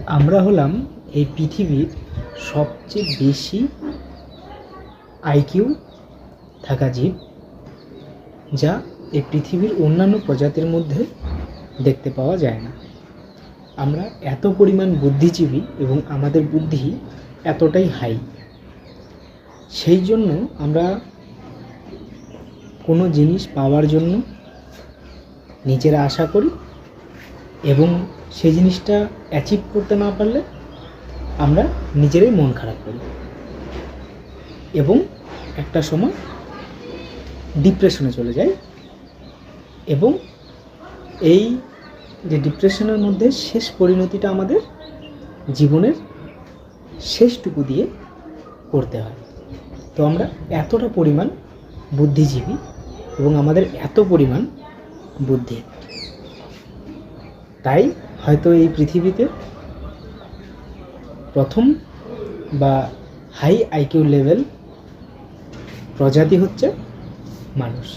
আমরা হলাম এই পৃথিবীর সবচেয়ে বেশি আইকিউ থাকা জীব, যা এই পৃথিবীর অন্যান্য প্রজাতির মধ্যে দেখতে পাওয়া যায় না। আমরা এত পরিমাণ বুদ্ধিজীবী এবং আমাদের বুদ্ধি এতটাই হাই। সেই জন্য আমরা কোনো জিনিস পাওয়ার জন্য নিজেরা আশা করি এবং সেই জিনিসটা অ্যাচিভ করতে না পারলে আমরা নিজেরাই মন খারাপ করি এবং একটা সময় ডিপ্রেশনে চলে যাই। এবং এই যে ডিপ্রেশনের মধ্যে শেষ পরিণতিটা আমাদের জীবনের শেষটুকু দিয়ে করতে হয়। তো আমরা এতটা পরিমাণ বুদ্ধিজীবী এবং আমাদের এত পরিমাণ বুদ্ধি, তাই হয়তো এই পৃথিবীতে প্রথম বা হাই আইকিউ লেভেল প্রজাতি হচ্ছে মানুষ।